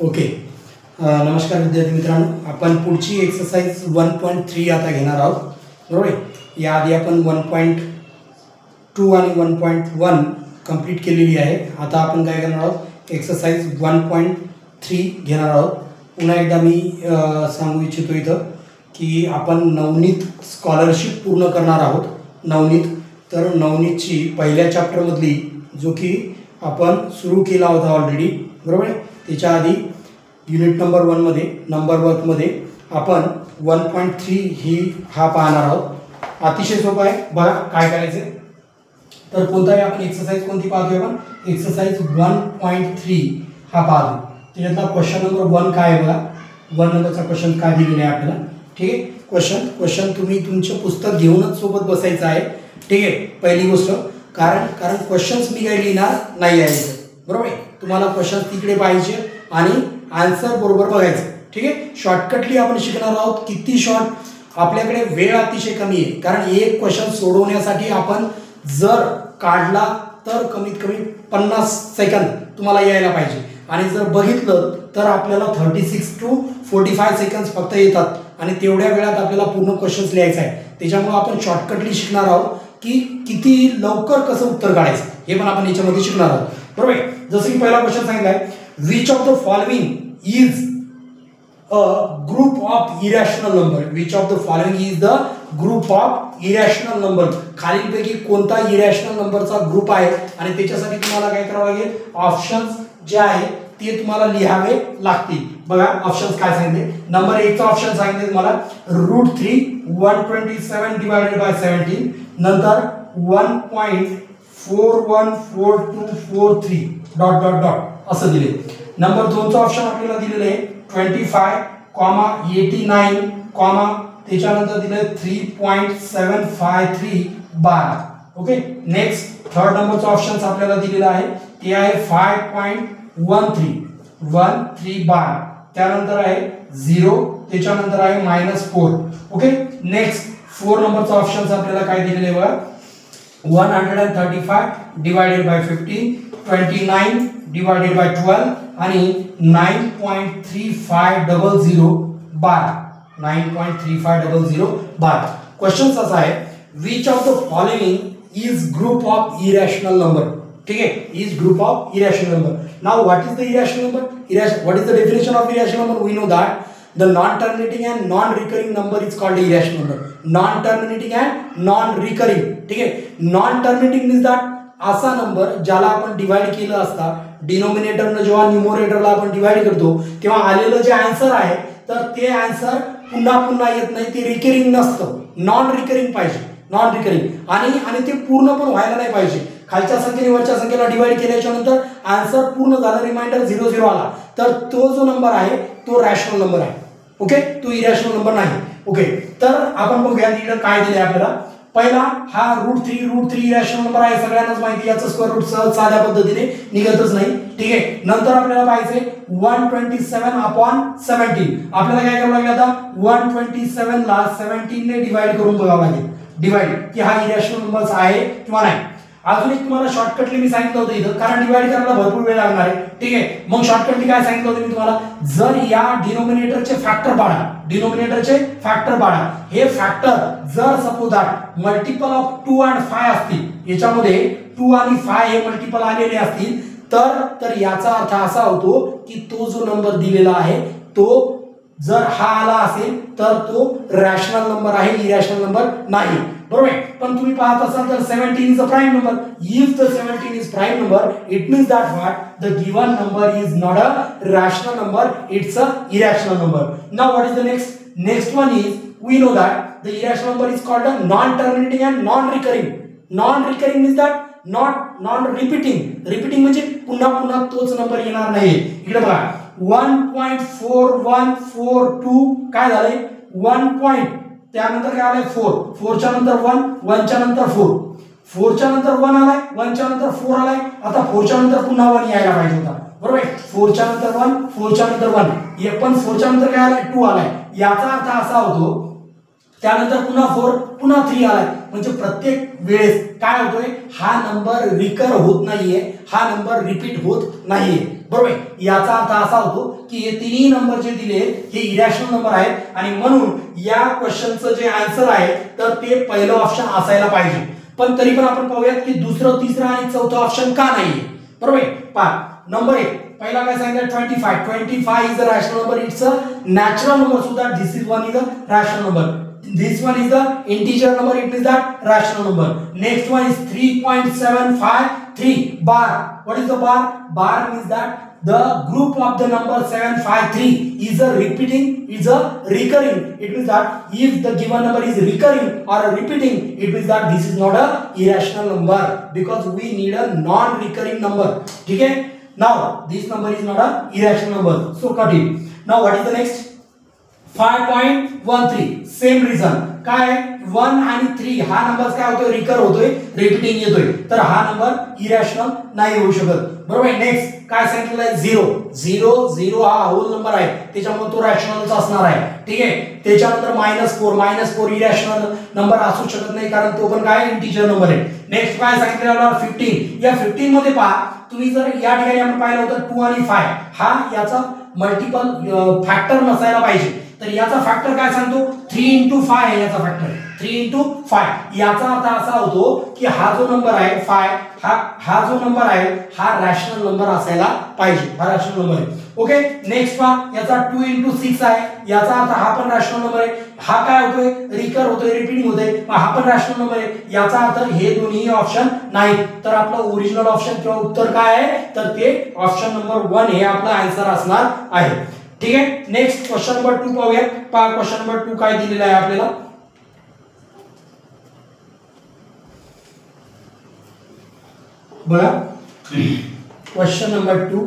Okay. नमस्कार विद्यार्थी मित्रांनो, आपण पुढची एक्सरसाइज 1.3 आता घेणार आहोत. बरोबर आहे. याआधी आपण 1.2 आणि 1.1 कंप्लीट केलेली आहे. आता आपण काय करणार आहोत, एक्सरसाइज 1.3 घेणार आहोत. पुन्हा एकदा मी सांगू इच्छितो इथं की आपण नवनीत स्कॉलरशिप पूर्ण करणार आहोत. नवनीत, तर नवनीतची पहिल्या चॅप्टरमधली जो की आपण सुरू केला होता ऑलरेडी, बरोबर आहे. त्याच्या आधी युनिट नंबर 1मध्ये नंबर वर्कमध्ये आपण 1.3 हा पाहणार आहोत. अतिशय सोपं आहे. बघा काय करायचं, तर कोणताही आपण एक्सरसाइज कोणती पाहतोय, आपण एक्सरसाइज 1.3 हा पाहतो. त्याच्यातला क्वेश्चन नंबर 1 काय आहे बघा. 1 नंबरचा क्वेश्चन काय दिलेला आहे आपल्याला. ठीक आहे. क्वेश्चन तुम्ही तुमचं पुस्तक घेऊनच सोबत बसायचं आहे. ठीक आहे. पहिली गोष्ट, कारण क्वेश्चन्स मी काही लिहिणार नाही आहे, बरोबर आहे. तुम्हाला क्वेश्चन तिकडे पाहिजे आणि आन्सर बरोबर बघायचं. ठीक आहे. शॉर्टकटली आपण शिकणार आहोत. किती शॉर्ट, आपल्याकडे वेळ अतिशय कमी आहे, कारण एक क्वेश्चन सोडवण्यासाठी आपण जर काढला तर कमीत कमी 50 सेकंद तुम्हाला यायला पाहिजे, आणि जर बघितलं तर आपल्याला 36 to 45 सेकंड्स फक्त येतात, आणि तेवढ्या वेळात आपल्याला पूर्ण क्वेश्चन्स लिहायचं आहे. त्याच्यामुळे आपण शॉर्टकटली शिकणार आहोत की किती लवकर कसं उत्तर काढायचं हे पण आपण याच्यामध्ये शिकणार आहोत, बरोबर आहे. जसं की पहिला क्वेश्चन सांगितलाय, which of the following is a group of irrational number. Which of the following is the group of irrational number. खालीलपैकी कोणता इरॅशनल नंबरचा ग्रुप आहे, आणि त्याच्यासाठी तुम्हाला काय करावं लागेल, ऑप्शन्स जे आहे ते तुम्हाला लिहावे लागतील. बघा ऑप्शन्स काय सांगितले. नंबर 1 चा ऑप्शन सांगितले तुम्हाला √3 127 डिवाइडेड बाय 17. नंतर 1.414243 ... असं दिले. नंबर 2 चा ऑप्शन आपल्याला दिलेलं आहे 25, 89, त्याच्यानंतर दिले 3.753 12. ओके. नेक्स्ट थर्ड नंबरचा ऑप्शन आपल्याला दिलेला आहे ते आहे 5.13 12. त्यानंतर आहे 0, त्याच्यानंतर आहे -4. ओके. नेक्स्ट 4 नंबरचा ऑप्शन आपल्याला काय दिलेले आहे बघा, 135 डिवाइडेड बाय 15, 29 डिवाइडेड बाय 12 आणि 9.3500 12. 9.3500 12. क्वेश्चन असा आहे, which of the following is group of irrational number. ठीक है, is group of irrational number. Now what is the irrational number? What is the definition of irrational number? We know that the non-terminating and non-recurring number is called irrational number. Non-terminating and non-recurring. ठीक है. Non-terminating means that असा number ज्याला आपण divide केलं असता, डिनोमिनेटरने जेव्हा न्यूमरेटरला आपण divide करतो तेव्हा आलेलं जे आन्सर आहे तर ते आन्सर पुन्हा पुन्हा येत नाही, ते रिकरिंग नसतं, नॉन रिकरिंग पाहिजे. नॉन रिकरिंग आणि ते पूर्ण पण व्हायला नाही पाहिजे. खालच्या संख्येने वरच्या संख्येला डिवाइड केल्याच्या नंतर आन्सर पूर्ण झाला, रिमाइंडर 0 आला, तर तो जो नंबर आहे तो रॅशनल नंबर आहे. ओके. तो इरॅशनल नंबर नाही. ओके. तर आपण बघूया इकडे काय दिले आपल्याला. पहिला हा √3 इरॅशनल नंबर आहे, सगळ्यांनाच माहिती. याचं स्क्वेअर रूट सहज साध्या पद्धतीने निघतच नाही. ठीक आहे. नंतर आपल्याला पाहिजे 127/17. आपल्याला काय करावं लागेल, आता 127 ला 17 ने डिवाइड करून बघावं लागेल, डिवाइड की हा इरॅशनल नंबर आहे किंवा नाही. अजून एक तुम्हाला शॉर्टकटली मी सांगितलं होतं इथं, कारण डिवाइड करायला भरपूर वेळ लागणार आहे. ठीक आहे. मग शॉर्टकटली काय सांगितलं होतं मी तुम्हाला, जर या डिनोमिनेटरचे फॅक्टर पाडा, हे फॅक्टर जर suppose that multiple of 2 and 5 असतील, याच्यामध्ये 2 आणि 5 हे मल्टिपल आलेले असतील, तर याचा अर्थ असा होतो की तो जो नंबर दिलेला आहे तो जर हा आला असेल तर तो रॅशनल नंबर आहे, इरॅशनल नंबर नाही, बरोबर आहे. पण तुम्ही पाहत असाल तर 17 is a prime number. If the 17 is prime number, it means that what, the given number is not a rational number, it's a irrational number. Now what is the next one is, we know that the irrational number is called a non terminating and non recurring. Non recurring means that non repeating. Repeating म्हणजे पुन्हा पुन्हा तोच number येणार नाही. इकडे बघा 1.4142 काय झालंय, 1. त्यानंतर काय आलंय 4 च्या नंतर 1 च्या नंतर 4 च्या नंतर 1 आलाय, 1 च्या नंतर 4 आलाय. आता 4 च्या नंतर पुन्हा 1 यायला पाहिजे होता, बरोबर आहे. 4 च्या नंतर 1, 4 च्या नंतर 1, पण 4 च्या नंतर काय आलाय, 2 आलाय. याचा अर्थ असा होतो, त्यानंतर पुन्हा 4, पुन्हा 3 आलाय, म्हणजे प्रत्येक वेळेस काय होतोय, हा नंबर रिकर होत नाहीये, हा नंबर रिपीट होत नाहीये. बरोबर. याचा अर्थ असा होतो की हे तिन्ही नंबर जे दिले हे इरॅशनल नंबर आहेत आणि म्हणून या क्वेश्चनचं जे आन्सर आहे तर ते पहिलं ऑप्शन असायला पाहिजे. पण तरी पण आपण पाहूयात की दुसरं, तिसरं आणि चौथं ऑप्शन का नाहीये. बरोबर. पहा नंबर 1 पहिला काय सांगितलं 25 is a rational number. It's a natural number so that this is one is a rational number. This one is the integer number, it means that rational number. Next one is 3.753 bar. What is the bar? Bar means that the group of the number 753 is a repeating, is a recurring. It means that if the given number is recurring or repeating, it means that this is not a irrational number because we need a non-recurring number. Okay? Now this number is not a irrational number. So cut it. Now what is the next? 5.13 same reason काय 1 आणि 3 हा number काय होतोय recur होतोय repeating येतोय तर हा number irrational नाही होऊ शकत. बरोबर. नेक्स्ट काय सांगितलेलं आहे 0 हा होल नंबर आहे त्याच्यामुळे तो रॅशनलच असणार आहे. ठीक आहे. त्याच्यानंतर -4 इरॅशनल नंबर असू शकत नाही कारण तो पण काय इंटिजर नंबर आहे. नेक्स्ट काय सांगितलेलं 15. या 15 मध्ये पहा तुम्ही जर या ठिकाणी आपण पाहिलं होतं 2 आणि 5 हा याचा मल्टिपल फॅक्टर नसायला पाहिजे तर याचा फॅक्टर काय सांगतो 3 × 5 आहे याचा फॅक्टर 3 × 5. याचा अर्थ असा होतो की हा जो नंबर आहे 5 हा जो नंबर आहे हा रॅशनल नंबर असायला पाहिजे. हा रॅशनल नंबर आहे. ओके. नेक्स्ट पहा याचा 2 × 6 आहे याचा अर्थ हा पण रॅशनल नंबर आहे. हा काय होतोय रिकर होतोय रिपीटिंग होतोय हा पण रॅशनल नंबर आहे. याचा अर्थ हे दोन्ही ऑप्शन नाही तर आपलं ओरिजिनल ऑप्शन किंवा उत्तर काय आहे तर ते ऑप्शन नंबर 1 हे आपलं आन्सर असणार आहे. ठीक आहे. नेक्स्ट क्वेश्चन नंबर 2 पाहूया. पहा क्वेश्चन नंबर 2 काय दिलेला आहे आपल्याला बघा. क्वेश्चन नंबर 2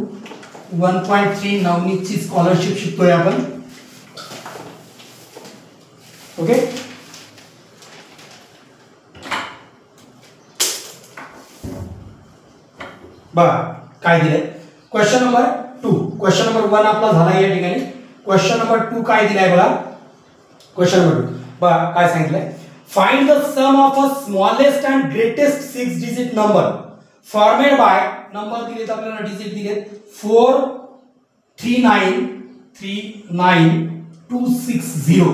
1.3 नवनीतची स्कॉलरशिप शिकतोय आपण. ओके. बघा काय दिलंय क्वेश्चन नंबर 2. क्वेश्चन नंबर 1 आपला झाला या ठिकाणी. क्वेश्चन नंबर 2 काय दिलाय बघा. क्वेश्चन नंबर 2 बघा काय सांगितलंय find the sum of a smallest and greatest 6 digit number formed by number दिलेत आपल्याला डिजिट दिलेत 4 3 9 3 9 2 6 0.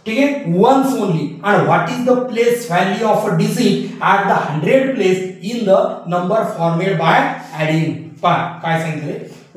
ठीक आहे. Once only and what is the place value of a digit at the 100 place in the number formed by adding. पहा काय सांगितले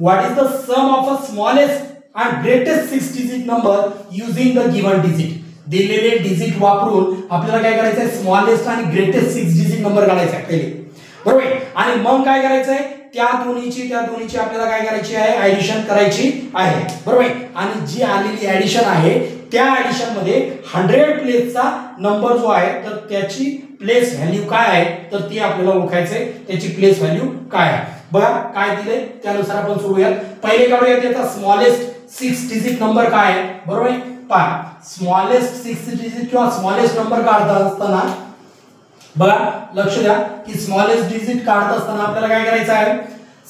what is the sum of a smallest and greatest 6 digit number using the given digit. दिलेले digit वापरून आपल्याला काय करायचं आहे smallest आणि ग्रेटेस्ट 6 डिजिट नंबर काढायचा आहे पहिले. बरोबर. आणि मग काय करायचं आहे त्या दोन्हीची आपल्याला काय करायची आहे ऍडिशन करायची आहे. बरोबर. आणि जी आलेली ऍडिशन आहे त्या ऍडिशन मध्ये 100 प्लेसचा नंबर जो आहे तर त्याची प्लेस व्हॅल्यू काय आहे तर ती आपल्याला ओळखायचंय त्याची प्लेस व्हॅल्यू काय आहे. बघा काय दिले त्यानुसार आपण सोडूयात. पहिले काढूया त्याचा स्मॉलेस्ट 6 डिजिट नंबर काय आहे. बरोबर. पहा स्मॉलेस्ट 6 डिजिट किंवा स्मॉलेस्ट नंबर काढता असताना बघा लक्ष द्या की स्मॉलेस्ट डिजिट काढत असताना आपल्याला काय करायचं आहे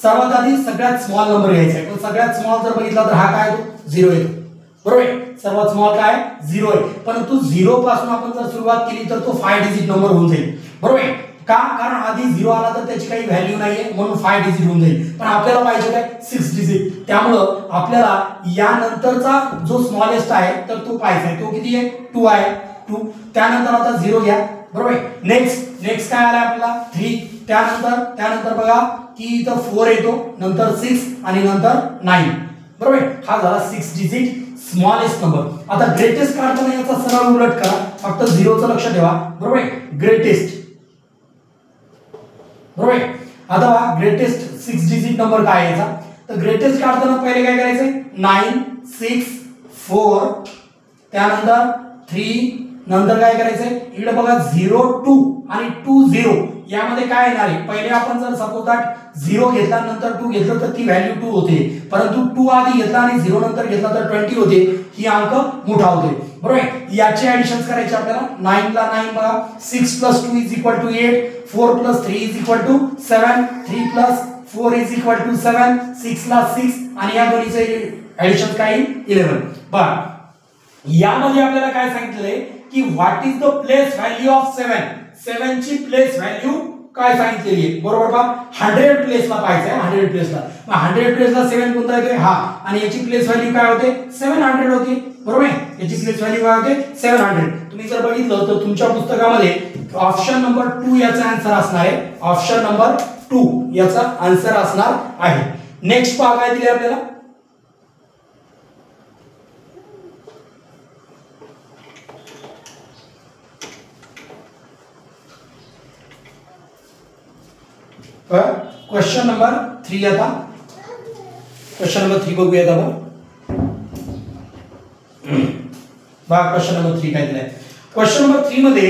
सर्वात आधी सगळ्यात स्मॉल नंबर घ्यायचा आहे. पण सगळ्यात स्मॉल जर बघितला तर हा काय येतो 0 येतो. बरोबर. सर्वात स्मॉल काय 0 आहे परंतु 0 पासून आपण जर सुरुवात केली तर तो 5 डिजिट नंबर होऊन जाईल. बरोबर. का कारण आधी 0 आला तर त्याची काही व्हॅल्यू नाहीये म्हणून 5 डिजिट होऊन जाईल. पण आपल्याला पाहिजे काय 6 डिजिट त्यामुळं आपल्याला यानंतरचा जो स्मॉलेस्ट आहे तर तो पाहिजे आहे. तो किती आहे 2 आहे 2. त्यानंतर आता 0 घ्या. बरोबर. नेक्स्ट काय आला आपल्याला 3. त्यानंतर बघा की इथं 4 येतो नंतर 6 आणि नंतर 9. बरोबर. हा झाला 6 डिजिट स्मॉलेस्ट नंबर. आता ग्रेटेस्ट काढताना याचा सरळ उलट करा फक्त 0 चं लक्ष ठेवा. बरोबर. ग्रेटेस्ट. बरोबर. आता बघा ग्रेटेस्ट 6 डिजिट नंबर काय याचा तर ग्रेटेस्ट काढताना पहिले काय करायचंय 9 6 4 त्यानंतर 3 नंतर काय करायचंय इकडे बघा 0 2 आणि 2 0 यामध्ये काय येणार आहे पहिले आपण जर सपोज दॅट 0 घेतला नंतर 2 घेतलं तर ती व्हॅल्यू 2 होते परंतु 2 आधी घेतला आणि 0 नंतर घेतला तर 20 होते ही अंक मोठा होते. बरोबर. याचे ऍडिशन्स करायचे आपल्याला 9 ला 9 बघा 6 + 2 = 8 4 + 3 = 7 3 + 4 = 7 6 ला 6 आणि या दोन्हीचे ऍडिशन काय 11. बघा यामध्ये आपल्याला काय सांगितलंय की what is the place value of 7 ची प्लेस व्हॅल्यू काय सांगितलेली आहे बरोबर पहा 100 प्लेसला पाहायचं आहे 100 प्लेसला मग 100 प्लेसला 7 कोणता येतोय हा आणि याची प्लेस व्हॅल्यू काय होते 700 होती बरोबर आहे याची प्लेस व्हॅल्यू काय होते 700 तुम्ही जर बघितलं तर तुमच्या पुस्तकामध्ये ऑप्शन नंबर 2 याचा आन्सर असणार आहे ऑप्शन नंबर 2 याचा आन्सर असणार आहे नेक्स्ट पहा काय दिले आपल्याला क्वेश्चन नंबर 3 आता क्वेश्चन नंबर 3 बघूयात आपण बघा क्वेश्चन नंबर 3 काय दिलाय क्वेश्चन नंबर 3 मध्ये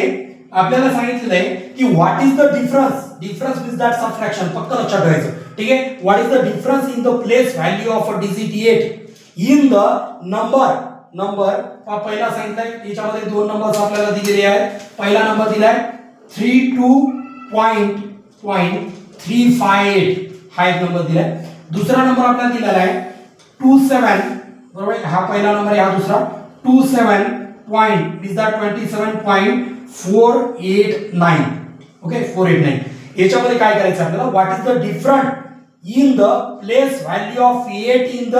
आपल्याला सांगितलेलं आहे की what is the difference with that subtraction फक्त लक्षात ठेवायचं ठीक आहे what is the difference in the place value of a digit 8 in the number पहिला सांगितलंय याच्यामध्ये दोन नंबर्स आपल्याला दिलेले आहेत पहिला नंबर दिलाय 32.358 हा एक नंबर दिलाय दुसरा नंबर आपल्याला दिलेला आहे 27 बरोबर हा पहिला नंबर आहे हा दुसरा 27.489 ओके 489 याच्यामध्ये काय करायचं आपल्याला what is the different in the place value of 8 in the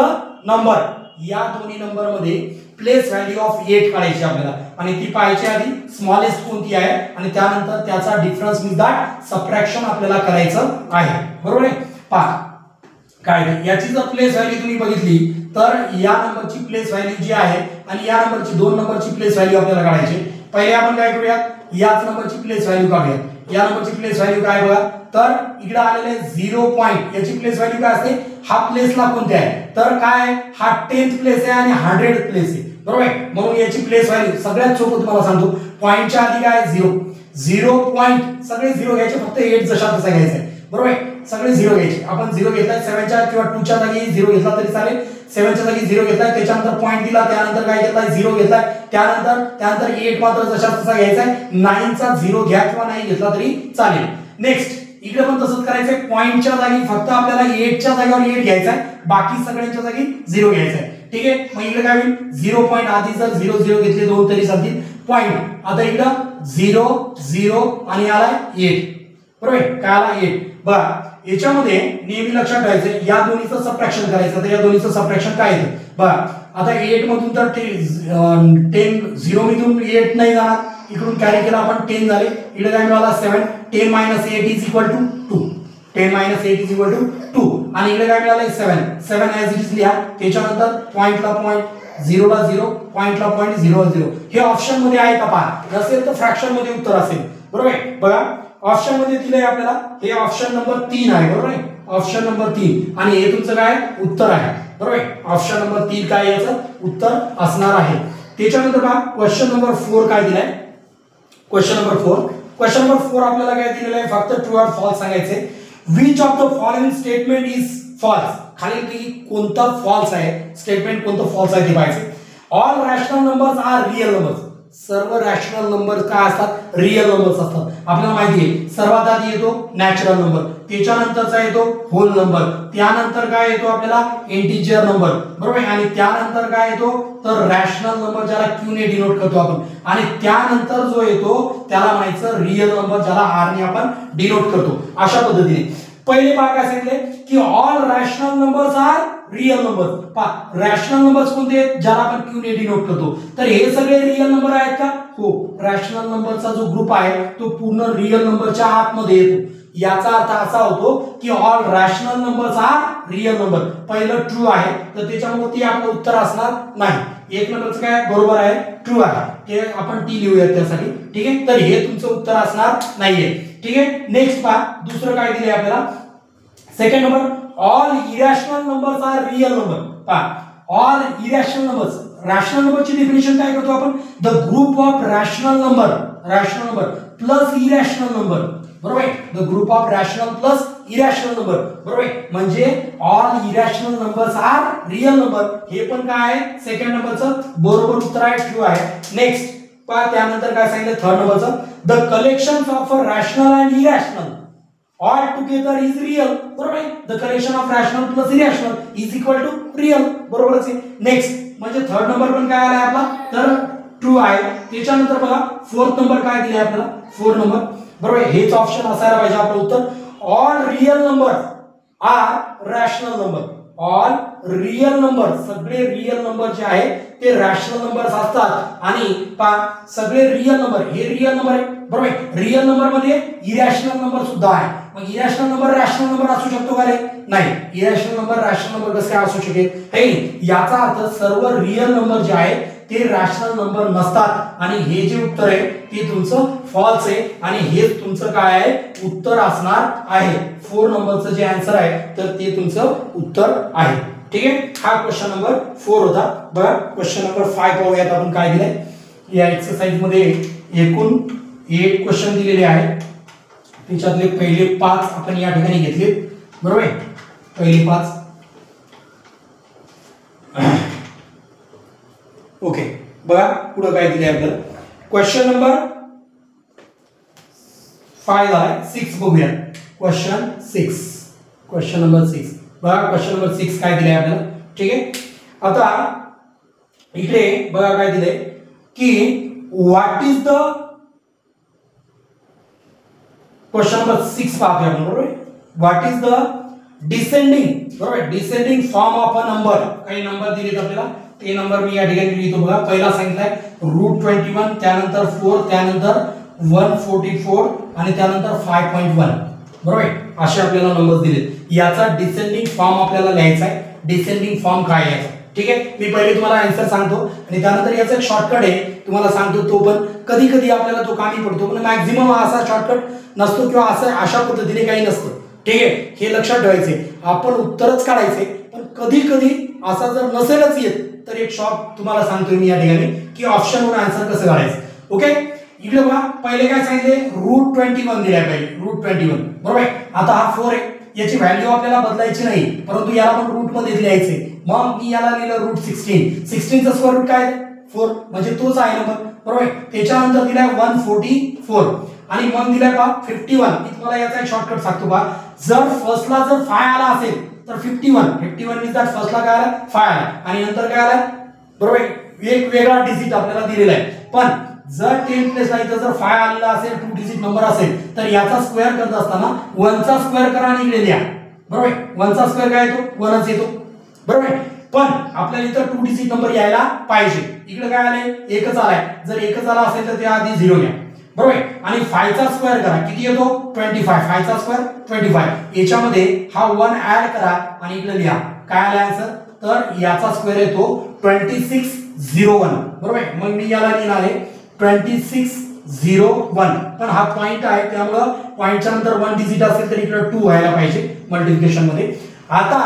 number या दोन्ही नंबर मध्ये प्लेस व्हॅल्यू ऑफ 8 काढायची आपल्याला आणि ती पाहायची आधी स्मॉलेस्ट कोणती आहे आणि त्यानंतर त्याचा डिफरन्स विथ दॅट सबट्रॅक्शन आपल्याला करायचं आहे बरोबर आहे पहा काय याची जर प्लेस व्हॅल्यू तुम्ही बघितली तर या नंबरची प्लेस व्हॅल्यू जी आहे आणि या नंबरची दोन नंबरची प्लेस व्हॅल्यू आपल्याला काढायची पहिले आपण काय करूयात याच नंबरची प्लेस व्हॅल्यू काढूयात या नंबरची प्लेस व्हॅल्यू काय बघा तर इकडे आलेले 0 पॉइंट याची प्लेस व्हॅल्यू काय असते हा प्लेसला कोणते आहे तर काय हा 10th प्लेस आहे आणि 100th प्लेस आहे बरोबर आहे म्हणून याची प्लेस व्हॅल्यू सगळ्यात सोपं तुम्हाला सांगतो पॉइंटच्या आधी काय 0 पॉइंट सगळे 0 घ्यायचे फक्त 8 जशा तसा घ्यायचा आहे बरोबर आहे सगळे 0 घ्यायचे आपण 0 घेतलाय 7 च्या किंवा 2 च्या जागी 0 घेतला तरी चालेल 7 च्या जागी 0 घेतलाय त्याच्यानंतर पॉइंट दिला त्यानंतर काय घेतलाय 0 घेतलाय त्यानंतर 8 मात्र जशा तसा घ्यायचा आहे 9 चा 0 घ्या किंवा नाही घेतला तरी चालेल नेक्स्ट इकडे पण तसंच करायचंय पॉइंटच्या जागी फक्त आपल्याला 8 च्या जागेवर 8 घ्यायचा आहे बाकी सगळ्यांच्या जागी 0 घ्यायचा आहे ठीक आहे मग इकडे काय होईल 0 पॉइंट आधी जर 0 0 घेतले दोन तरी चालतील पॉइंट आता इकडे 0 0 आणि आलाय 8 बरोबर काय आला 8 बघा याच्यामध्ये नेहमी लक्षात ठेवायचं या दोन्हीचं सबट्रॅक्शन करायचं तर या दोन्हीचं सबट्रॅक्शन काय येतं बघा आता 8 मधून तर 10 0 मधून 8 नाही जाणार इकडून कॅरी केला आपण 10 झाले इकडे काय मिळाला 7 10 - 8 = 2 10 - 8 = 2 आणि इकडे काय मिळालं 7 ऍज इट इज लिहा त्याच्यानंतर पॉइंटला पॉइंट 0 ला 0 पॉइंटला पॉइंट 0 ला 0 हे ऑप्शन मध्ये आहे का पहा नसेल तर फ्रॅक्शन मध्ये उत्तर असेल बरोबर आहे बघा ऑप्शन मध्ये दिलंय आपल्याला हे ऑप्शन नंबर 3 आहे बरोबर आहे ऑप्शन नंबर 3 आणि हे तुमचं काय उत्तर आहे बरोबर आहे ऑप्शन नंबर 3 काय याचं उत्तर असणार आहे त्याच्यानंतर पहा क्वेश्चन नंबर 4 काय दिलाय क्वेश्चन नंबर 4 आपल्याला काय दिलेलं आहे फक्त ट्रू ऑर फॉल्स सांगायचे which of the following statement is false खालील की कोणता फॉल्स आहे स्टेटमेंट कोणतं फॉल्स आहे ते पाहायचे all rational numbers are real numbers सर्व रॅशनल नंबर काय असतात रिअल नंबर्स असतात आपल्याला माहिती आहे सर्वात आधी येतो नॅचरल नंबर त्याच्यानंतरचा येतो होल नंबर त्यानंतर काय येतो आपल्याला इंटिजर नंबर बरोबर आणि त्यानंतर काय येतो तर रॅशनल नंबर ज्याला क्यू ने डिनोट करतो आपण आणि त्यानंतर जो येतो त्याला म्हणायचं रिअल नंबर ज्याला आर ने आपण डिनोट करतो अशा पद्धतीने पहिले भाग काय सांगितले की all rational numbers are real numbers पहा रॅशनल नंबर्स कोणते आहेत ज्याला आपण क्यू ने डिनोट करतो तर हे सगळे रिअल नंबर आहेत का हो रॅशनल नंबरचा जो ग्रुप आहे तो पूर्ण रिअल नंबरच्या आतमध्ये येतो याचा अर्थ असा होतो की all rational numbers are real number पहिलं ट्रू आहे तर त्याच्यामुळे ती आपलं उत्तर असणार नाही एक नंबरचं काय बरोबर आहे ट्रू आहे ते आपण टी लिहूया त्यासाठी ठीक आहे तर हे तुमचं उत्तर असणार नाहीये ठीक आहे नेक्स्ट पहा दुसरं काय दिलंय आपल्याला second number all irrational numbers are real number पहा ऑल इरॅशनल नंबर्स रॅशनल नंबरची डेफिनेशन काय करतो आपण the group of rational number plus irrational number बरोबर the group of rational plus irrational number बरोबर म्हणजे all irrational numbers are real number हे पण काय आहे सेकंड नंबरचं बरोबर उत्तर आहे ट्रू आहे नेक्स्ट पहा त्यानंतर काय सांगितलं थर्ड नंबरचं the collections of a rational and irrational all together is real बरोबर आहे the collection of rational plus irrational is equal to real बरोबरच आहे नेक्स्ट म्हणजे थर्ड नंबर पण काय आलाय आपला तर ट्रू आहे त्याच्यानंतर बघा फोर्थ नंबर काय दिलाय आपल्याला फोर्थ नंबर बरोबर, हेच ऑप्शन असायला पाहिजे आपलं उत्तर. All real number are rational number. All real number, सगळे रियल नंबर जे आहे ते रॅशनल नंबर्स असतात. आणि सगळे रियल नंबर हे रियल नंबर आहे. बरोबर, रियल नंबर मध्ये इरॅशनल नंबर सुद्धा आहे. मग इरॅशनल नंबर रॅशनल नंबर असू शकतो का रे? नाही, इरॅशनल नंबर रॅशनल नंबर कसं काय असू शकेल? हे याचा अर्थ सर्व रियल नंबर जे आहे ते रॅशनल नंबर नसतात. आणि हे जे उत्तर आहे ते तुमचं फॉल्स आहे. आणि हेच तुमचं काय आहे उत्तर असणार आहे. 4 नंबरचं जे आन्सर आहे तर ते तुमचं उत्तर आहे. ठीक आहे, हा क्वेश्चन नंबर 4 होता. बघा क्वेश्चन नंबर 5 पाहूयात आपण काय दिलंय. या एक्सरसाइज मध्ये एकूण 8 क्वेश्चन दिलेले आहेत. त्याच्यातले पहिले 5 आपण या ठिकाणी घेतले. बरोबर, पहिले 5. ओके, बघा पुढे काय दिले आपल्याला. क्वेश्चन नंबर 5 आहे. 6 बघूया. Question 6, question number 6. बघा क्वेश्चन नंबर 6 काय दिले आपल्याला. ठीक आहे, आता इकडे बघा काय दिले की what is the question number 6 पाहतोय आपण. बरोबर, व्हॉट इज द डिसेंडिंग. बरोबर, descending form of a number. काही नंबर दिलेत आपल्याला, ते नंबर मी या ठिकाणी लिहितो. बघा पहिला सांगितलाय √21, त्यानंतर 4, त्यानंतर 144 आणि त्यानंतर 5.1. बरोबर, असे आपल्याला नंबर दिलेत. याचा डिसेंडिंग फॉर्म आपल्याला लिहायचा आहे. डिसेंडिंग फॉर्म काय आहे? ठीक आहे, मी पहिले तुम्हाला आन्सर सांगतो आणि त्यानंतर याचा एक शॉर्टकट आहे तुम्हाला सांगतो. तो पण कधी कधी आपल्याला तो कामी पडतो, पण मॅक्झिमम असा शॉर्टकट नसतो किंवा असं अशा पद्धतीने काही नसतं. ठीक आहे, हे लक्षात ठेवायचे. आपण उत्तरच काढायचे, पण कधी कधी असा जर नसेलच येत तर एक शॉर्ट तुम्हाला सांगतोय मी या ठिकाणी की ऑप्शन वर आन्सर कसं काढायचं. ओके, इकडे बघा पहिले काय सांगितले √21 दिलाय पहिले √21. बरोबर, आता हा 4 आहे. याची व्हॅल्यू आपल्याला बदलायची नाही, परंतु याला पण रूट मध्ये लिहायचे. मग मी याला लिहिलं √16. 16 चा स्क्वेअर रूट काय 4, म्हणजे तोच आहे नंबर. बरोबर, त्याच्यानंतर दिलाय 144 आणि मग दिलाय पहा 51. मी तुम्हाला याचा एक शॉर्टकट सांगतो पहा. जर फर्स्टला जर 5 आला असेल तर 51 मीन्स दॅट फर्स्टला काय आला 5 आला आणि नंतर काय आला. बरोबर, एक वेगळा डिजिट आपल्याला दिलेला आहे. पण जर 10 प्लेसला इथं जर 5 आलेला असेल, 2 डिजिट नंबर असेल तर याचा स्क्वेअर करत असताना 1 चा स्क्वेअर करा आणि इकडे लिहा. बरोबर, 1 चा स्क्वेअर काय येतो 1च येतो. बरोबर, पण आपल्याला इथं 2 डिजिट नंबर यायला पाहिजे. इकडे काय आले 1च आलाय. जर 1च आला असेल तर त्या आधी 0 घ्या. बरोबर, आणि 5 चा स्क्वेअर करा किती येतो 25. 5 चा स्क्वेअर 25. याच्यामध्ये हा 1 ऍड करा आणि इकडे लिहा काय आला आन्सर. तर याचा स्क्वेअर येतो 2601. बरोबर, मग मी याला लिहिणार आहे 2601. पण हा पॉइंट आहे त्यामुळे पॉइंटच्या नंतर 1 डिजिट असेल तर इकडे 2 व्हायला पाहिजे मल्टिप्लिकेशन मध्ये. आता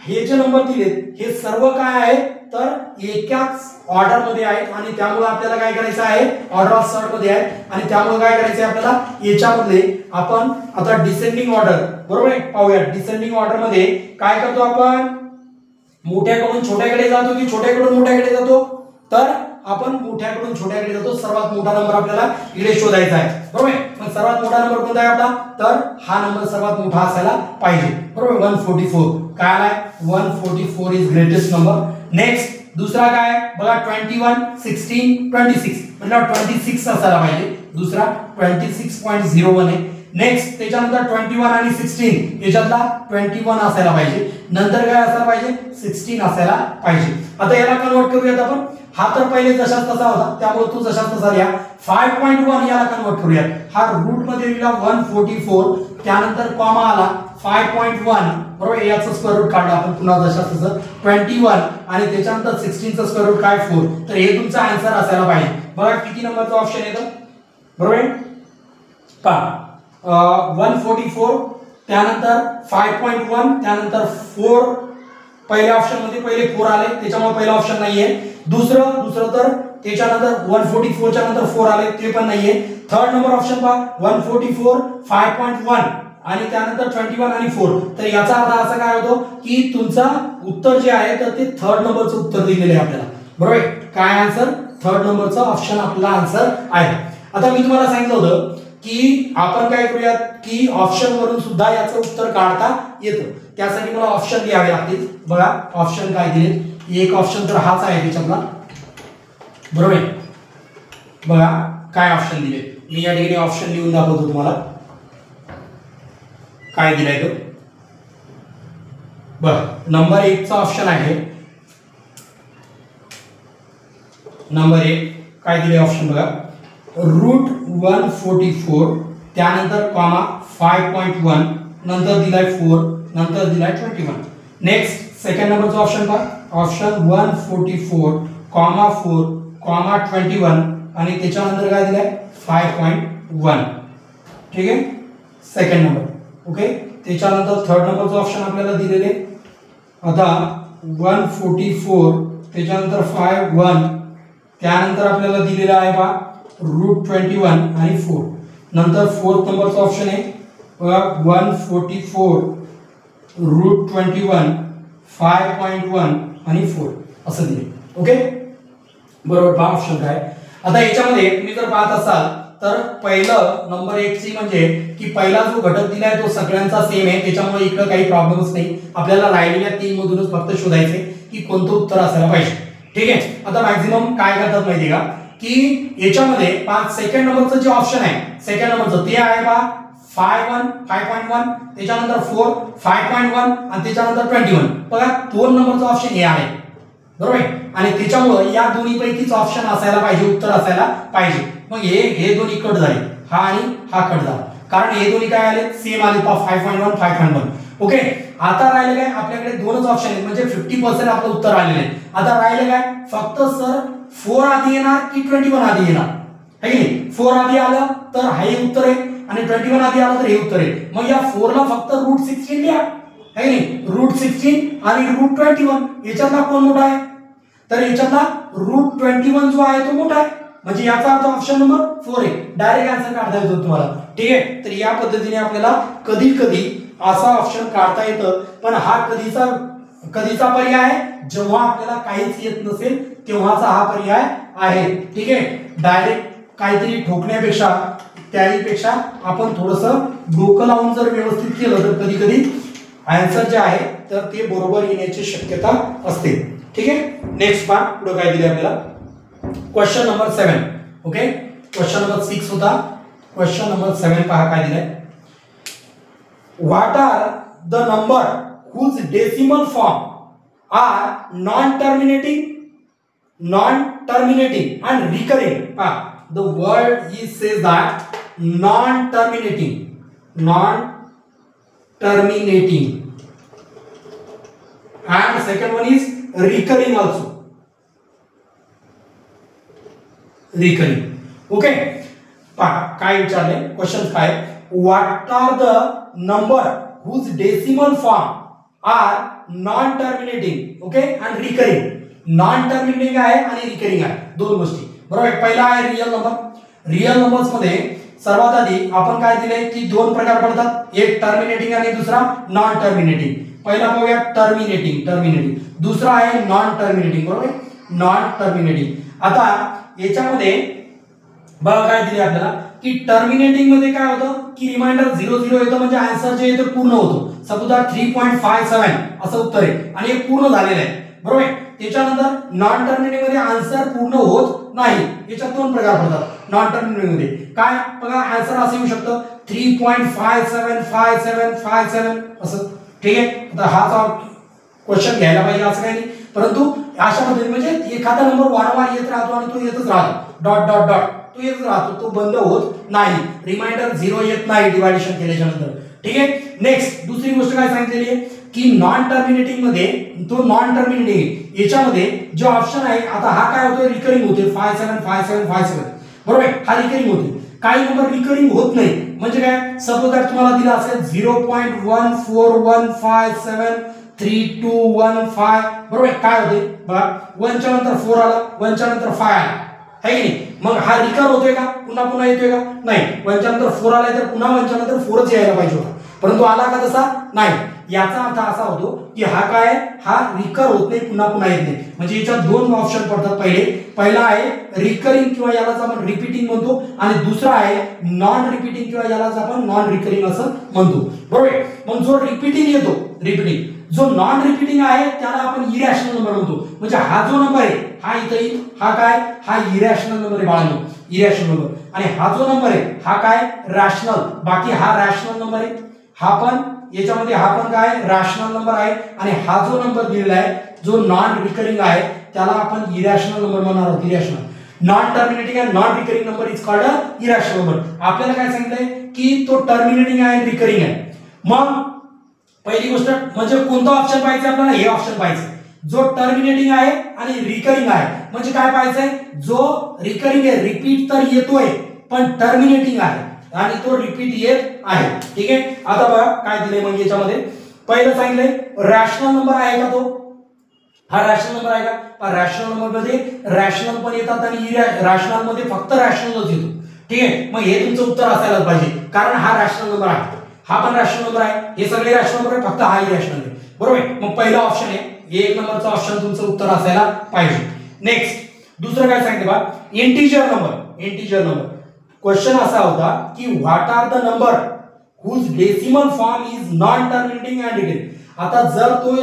हे जे नंबर दिलेत हे सर्व काय आहे तर एकाच ऑर्डर मध्ये आहेत आणि त्यामुळे आपल्याला काय करायचं आहे ऑर्डर ऑफ सॉर्ट मध्ये आहे. आणि त्यामुळे काय करायचं आहे आपल्याला याच्यामध्ये आपण आता डिसेंडिंग ऑर्डर. बरोबर आहे, पाहूया डिसेंडिंग ऑर्डर मध्ये काय करतो आपण. मोठ्याकडून छोट्याकडे जातो की छोट्याकडून मोठ्याकडे जातो. तर आपण मोठ्याकडून छोट्याकडे जातो. सर्वात मोठा नंबर आपल्याला इकडे शोधायचा आहे. बरोबर, पण सर्वात मोठा नंबर कोणता आहे आपला तर हा नंबर सर्वात मोठा असायला पाहिजे. बरोबर, 144 काय आलाय 144 इज ग्रेटेस्ट नंबर. नेक्स्ट दुसरा काय बघा 21, 16, 26 म्हणजे 26 असायला पाहिजे. दुसरा 26.01 आहे. नेक्स्ट त्याच्यानंतर 21 आणि 16 याच्यातला 21 असायला पाहिजे. नंतर काय असायला पाहिजे 16 असायला पाहिजे. आता याला कन्वर्ट करूयात आपण. हा तर पहिले जशाच तसा होता त्यामुळे तो जशाच तसा लिहा. 5.1 याला कन्वर्ट करूयात. हा रूट मध्ये लिहिला 144, त्यानंतर कॉमा आला 5.1. बरोबर, याचं स्क्वेअर रूट काढलं आपण पुन्हा जशाच तसं 21 आणि त्याच्यानंतर 16 चं स्क्वेअर रूट काय 4. तर हे तुमचा आन्सर असायला पाहिजे. बघा किती नंबरचं ऑप्शन येतं. बरोबर पहा 144 त्यानंतर 5.1 त्यानंतर 4. पहिल्या ऑप्शन मध्ये पहिले 4 आले त्याच्यामुळे पहिला ऑप्शन नाहीये. दुसरं तर त्याच्यानंतर 144 च्या नंतर 4 आले ते पण नाहीये. थर्ड नंबर ऑप्शन पहा 144 5.1 आणि त्यानंतर 21 आणि 4. तर याचा अर्थ असा काय होतो की तुमचा उत्तर जे आहे तर ते थर्ड नंबरचं उत्तर दिलेलं आहे आपल्याला. बरोबर, काय आन्सर थर्ड नंबरचा ऑप्शन आपला आन्सर आहे. आता मी तुम्हाला सांगितलं होतं की आपण काय करूयात की ऑप्शन वरून सुद्धा याचं उत्तर काढता येतं. त्यासाठी मला ऑप्शन लिहावे लागतील. बघा ऑप्शन काय दिले. एक ऑप्शन तर हाच आहे त्याच्यातला. बरोबर, बघा काय ऑप्शन दिले. मी या ठिकाणी ऑप्शन लिहून दाखवतो तुम्हाला. काय दिलाय तो बर नंबर 1 चा ऑप्शन आहे नंबर 1 काय दिले ऑप्शन बघा √144 त्यानंतर कॉमा 5.1 नंतर दिलाय 4 नंतर दिलाय 21 नेक्स्ट सेकंड नंबरचा ऑप्शन पहा ऑप्शन 144 कॉमा 4 कॉमा 21 आणि त्याच्यानंतर काय दिलाय 5.1 ठीक आहे सेकंड नंबर ओके त्याच्यानंतर थर्ड नंबरचा ऑप्शन आपल्याला दिलेले आता 144 त्याच्यानंतर 51 त्यानंतर आपल्याला दिलेला आहे बा √21 आणि 4 नंतर फोर्थ नंबरचा ऑप्शन आहे 144 √21 5.1 आणि 4 असं दिले ओके बरोबर पहा ऑप्शन काय आता याच्यामध्ये तुम्ही जर पाहत असाल तर पहिलं नंबर 1 ची म्हणजे की पहिला जो घटक दिलाय तो सगळ्यांचा सेम आहे त्याच्यामुळे इकडे काही प्रॉब्लेमच नाही आपल्याला राहिलेल्या 3 मधूनच फक्त शोधायचे की कोणतं उत्तर असायला पाहिजे ठीक आहे आता मॅक्झिमम काय करतात माहिती का की याच्यामध्ये सेकंड नंबरचं जे ऑप्शन आहे सेकंड नंबरचं ते आहे बा 5.1 त्याच्यानंतर 4 5.1 आणि त्याच्यानंतर 21 बघा 2 नंबरचा ऑप्शन हे आहे बरोबर आणि त्याच्यामुळे या दोन्ही पैकीच ऑप्शन असायला पाहिजे उत्तर असायला पाहिजे मग हे दोन्ही कट झाले हा आणि हा कट झाला कारण हे दोन्ही काय आले सेम आले 5.1 ओके आता राहिले काय आपल्याकडे दोनच ऑप्शन आहेत म्हणजे 50% आपलं उत्तर आलेलं आहे आता राहिले काय फक्त सर 4 आधी येणार की 21 आधी येणार है की नाही 4 आधी आलं तर हे उत्तर आहे आणि 21 आधी आलं तर हे उत्तर आहे मग या 4 ला फक्त √16 लिहा है की नाही √16 आणि √21 याच्यातला कोण मोठा आहे तर याच्यातला √21 जो आहे तो मोठा आहे म्हणजे याचा अर्थ ऑप्शन नंबर 4 आहे डायरेक्ट आन्सर काढता येतो तुम्हाला ठीक आहे तर या पद्धतीने आपल्याला कधी कधी असा ऑप्शन काढता येतं पण हा कधीचा पर्याय आहे जेव्हा आपल्याला काहीच येत नसेल तेव्हाचा हा पर्याय आहे ठीक आहे डायरेक्ट काहीतरी ठोकण्यापेक्षा त्याहीपेक्षा आपण थोडंसं डोकं लावून जर व्यवस्थित केलं तर कधी कधी आन्सर जे आहे तर ते बरोबर येण्याची शक्यता असते ठीक आहे नेक्स्ट पार्ट पुढे काय दिले आपल्याला question number 7 okay question number 6 होता क्वेश्चन नंबर 7 पहा काय दिलाय What are the number whose decimal form are non-terminating and recurring? The word says that non-terminating, and second one is recurring also. Recurring. Okay. काय विचारले question काय What are the number whose decimal form are non-terminating okay and recurring non-terminating आहे आणि recurring आहे दोन गोष्टी बरोबर पहिला आहे रियल नंबर्स मध्ये सर्वात आधी आपण काय दिले की दोन प्रकार पडतात एक टर्मिनेटिंग आणि दुसरा नॉन टर्मिनेटिंग पहिला बघूया टर्मिनेटिंग दुसरा आहे नॉन टर्मिनेटिंग बरोबर नॉन टर्मिनेटिंग आता याच्यामध्ये बघा काय दिले आपल्याला की टर्मिनेटिंग मध्ये काय होतं की रिमाइंडर 00 येतं म्हणजे आन्सर जे येतं पूर्ण होतो सपोज 3.57 असं उत्तर आहे आणि हे पूर्ण झालेलं आहे बरोबर त्याच्यानंतर नॉन टर्मिनेटिंग मध्ये आन्सर पूर्ण होत नाही याच्यात दोन प्रकार पडतात नॉन टर्मिनेटिंग मध्ये काय बघा आन्सर असं येऊ शकतं 3.575757 असं ठीक आहे आता हाच क्वेश्चन घ्यायला पाहिजे असं काही नाही परंतु अशा पद्धतीने म्हणजे एखादा नंबर वारंवार येत राहतो आणि तो येतच राहतो डॉट डॉट डॉट तो येत राहतो तो बंद होत नाही रिमाइंडर 0 येत नाही डिव्हायडेशन केल्याच्या नंतर ठीक आहे नेक्स्ट दुसरी गोष्ट काय सांगितलेली आहे की नॉन टर्मिनेटिंग मध्ये तो नॉन टर्मिनेटिंग याच्यामध्ये जो ऑप्शन आहे आता हा काय होतोय रिकरिंग होते 575757 बरोबर हा रिकरिंग होते काही नंबर रिकरिंग होत नाही म्हणजे काय सपोज जर तुम्हाला दिला असेल 0.141573215 बरोबर काय होते बघा 1 च्या नंतर 4 आला 1 च्या नंतर 5 आला है की नाही मग हा रिकर होतोय का पुन्हा पुन्हा येतोय का नाही 1 च्या नंतर 4 आलाय तर पुन्हा 1 च्या नंतर 4च यायला पाहिजे होता परंतु आला का तसा नाही याचा अर्थ असा होतो की हा काय हा रिकर होत नाही पुन्हा पुन्हा येत नाही म्हणजे याच्यात दोन ऑप्शन पडतात पहिला आहे रिकरिंग किंवा यालाच आपण रिपीटिंग म्हणतो आणि दुसरा आहे नॉन रिपीटिंग किंवा यालाच आपण नॉन रिकरिंग असं म्हणतो बरोबर मग जो रिपीटिंग येतो जो नॉन रिपीटिंग आहे त्याला आपण इरॅशनल नंबर म्हणतो म्हणजे हा जो नंबर आहे हा इथे हा काय हा इरॅशनल नंबर आहे बाळांनो इरॅशनल नंबर आणि हा जो नंबर आहे हा काय रॅशनल बाकी हा रॅशनल नंबर आहे हा पण याच्यामध्ये हा पण काय रॅशनल नंबर आहे आणि हा जो नंबर दिलेला आहे जो नॉन रिकरिंग आहे त्याला आपण इरॅशनल नंबर म्हणणार आहोत. Irrational non terminating and non recurring number is called a irrational number. आपल्याला काय सांगितलंय की तो टर्मिनेटिंग आहे रिकरिंग आहे. मग पहिली गोष्ट म्हणजे कोणता ऑप्शन पाहिजे आपल्याला हे ऑप्शन पाहिजे जो टर्मिनेटिंग आहे आणि रिकरिंग आहे. म्हणजे काय पाहिजे जो रिकरिंग आहे रिपीट तर येतोय पण टर्मिनेटिंग आहे आणि तो रिपीट येत आहे. ठीक आहे. आता बघा काय दिले मग याच्यामध्ये पहिलं सांगितलंय रॅशनल नंबर आहे का तो हा रॅशनल नंबर आहे का. रॅशनल नंबर मध्ये रॅशनल पण येतात आणि रॅशनल मध्ये फक्त रॅशनलच येतो. ठीक आहे. मग हे तुमचं उत्तर असायला पाहिजे कारण हा रॅशनल नंबर आहे हा पण रॅशनल नंबर आहे हे सगळे रॅशनल नंबर आहे फक्त हा इरॅशनल आहे. बरोबर. मग पहिला ऑप्शन आहे एक नंबरचा ऑप्शन तुमचं उत्तर असायला पाहिजे. नेक्स्ट दुसरं काय सांगितलं बा integer number. Integer number question असा होता की what are the number whose decimal form is non terminating and recurring. आता जर तो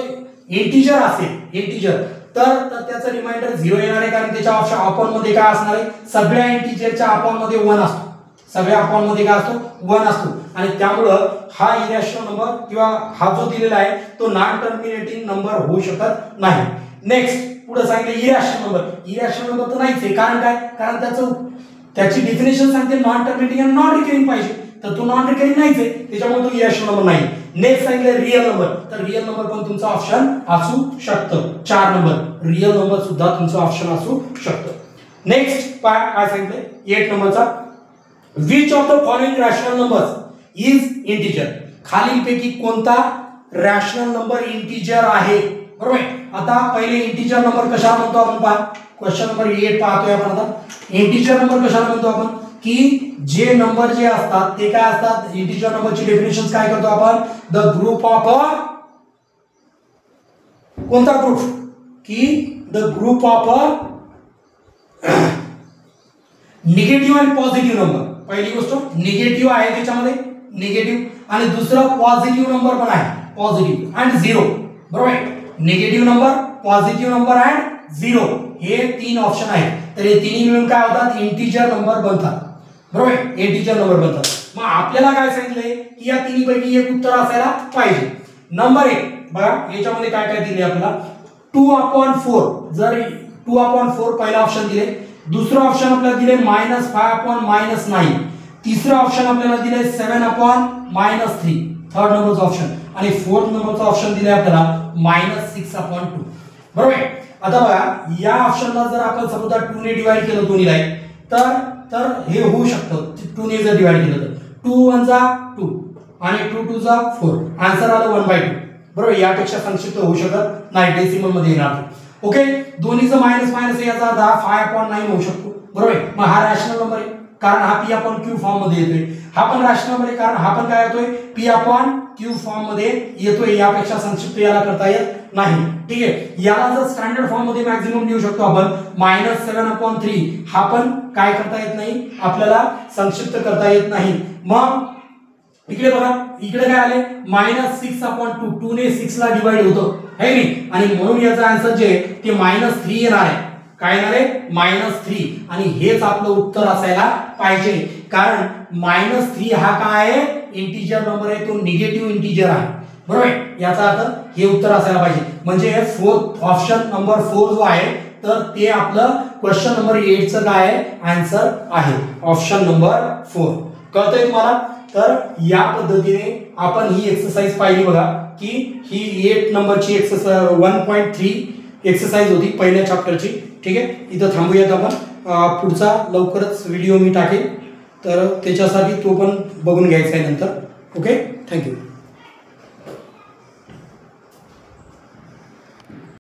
इंटिजर असेल इंटिजर तर त्याचं रिमाइंडर 0 येणार आहे कारण त्याच्या ऑप्शन अपॉन मध्ये काय असणार आहे सगळ्या इंटिजरच्या अपॉन मध्ये 1 असतो. सगळ्या अपॉन मध्ये काय असतो 1 असतो आणि त्यामुळं हा इरॅशनल नंबर किंवा हा जो दिलेला आहे तो नॉन टर्मिनेटिंग नंबर होऊ शकत नाही. नेक्स्ट पुढे सांगितलं इरॅशनल नंबर. इरॅशनल नंबर तर नाहीच आहे कारण काय कारण त्याची डेफिनेशन सांगते नॉन टर्मिनेटिंग आणि नॉन रिकरिंग पाहिजे तर तो नॉन रिकरिंग नाहीच आहे त्याच्यामुळे तो इरॅशनल नंबर नाही. नेक्स्ट सांगितलं रिअल नंबर तर रिअल नंबर पण तुमचा ऑप्शन असू शकतं. 4 नंबर रिअल नंबर सुद्धा तुमचं ऑप्शन असू शकतं. नेक्स्ट काय सांगितलं 8 नंबरचा which of the following rational numbers is integer. खालीलपैकी कोणता रॅशनल नंबर इंटिजर आहे. बरोबर. आता पहिले इंटिजर नंबर कशाला म्हणतो आपण पहा क्वेश्चन नंबर 8 पाहतोय आपण. आता इंटिजर नंबर कशाला म्हणतो आपण की जे नंबर जे असतात ते काय असतात इंटिजर नंबरची डेफिनेशन काय करतो आपण द ग्रुप ऑफ कोणता ग्रुप की द ग्रुप ऑफ निगेटिव्ह आणि पॉझिटिव्ह नंबर. पहिली गोष्ट निगेटिव्ह आहे त्याच्यामध्ये निगेटिव्ह आणि दुसरा पॉझिटिव्ह नंबर पण आहे पॉझिटिव्ह अँड 0. बरोबर. Negative number positive number and 0 हे 3 ऑप्शन आहेत तर हे तिन्ही मिळून काय होतात इंटिजर नंबर बनतात. बरोबर. इंटिजर नंबर बनतात. मग आपल्याला काय सांगितलंय की या तिन्ही पैकी एक उत्तर असायला पाहिजे. नंबर 1 बघा याच्यामध्ये काय काय दिले आपल्याला 2/4 जर 2/4 पहिला ऑप्शन दिले. दुसरा ऑप्शन आपल्याला दिले -5/-9. तिसरा ऑप्शन आपल्याला दिले 7/-3 थर्ड नंबरचा ऑप्शन आणि फोर्थ नंबरचा ऑप्शन दिले आपल्याला -6/2. बरोबर. आता बघा या ऑप्शनला जर आपण समजा 2 ने डिवाइड केलं दोन्हीला तर हे होऊ शकतं 2 ने जर डिवाइड केलं तर 2 1 जा 2 आणि 2 2 जा 4 आन्सर आलं 1/2. बरोबर. यापेक्षा संक्षिप्त होऊ शकत नाही डेसिमल मध्ये येणार. ओके. दोन्हीचं मायनस मायनस याचा 5/9 होऊ शकतो. बरोबर. मग हा रॅशनल नंबर आहे कारण हा P/Q फॉर्म मध्ये येतोय. हा पण रॅशनल नंबर आहे कारण हा पण काय येतोय P/Q फॉर्म मध्ये येतोय. यापेक्षा संक्षिप्त याला करता येत नाही. ठीक आहे. याला जर स्टँडर्ड फॉर्म मध्ये मॅक्झिमम लिहू शकतो आपण -7/3. हा पण काय करता येत नाही आपल्याला संक्षिप्त करता येत नाही. मग इकडे बघा इकडे काय आले -6/2 2 ने 6 ला डिवाइड होतं है नाही आणि म्हणून याचा आन्सर जे ते -3 येणार आहे. काय येणार आहे -3 आणि हेच आपलं उत्तर असायला पाहिजे कारण -3 हा काय आहे इंटिजर नंबर आहे तो निगेटिव्ह इंटिजर आहे. बरोबर. याचा अर्थ हे उत्तर असायला पाहिजे म्हणजे फोर्थ ऑप्शन नंबर 4 जो आहे तर ते आपलं क्वेश्चन नंबर 8 चं काय आहे आन्सर आहे ऑप्शन नंबर 4. कळतंय तुम्हाला. तर या पद्धतीने आपण ही एक्सरसाइज पाहिली बघा की ही 8 नंबरची एक्सरसाइज 1.3 एक्सरसाइज होती पहिल्या चॅप्टरची. ठीक आहे. इथं थांबूयात आपण. पुढचा लवकरच व्हिडिओ मी टाकेल तर त्याच्यासाठी तो पण बघून घ्यायचा आहे नंतर. ओके. थँक्यू.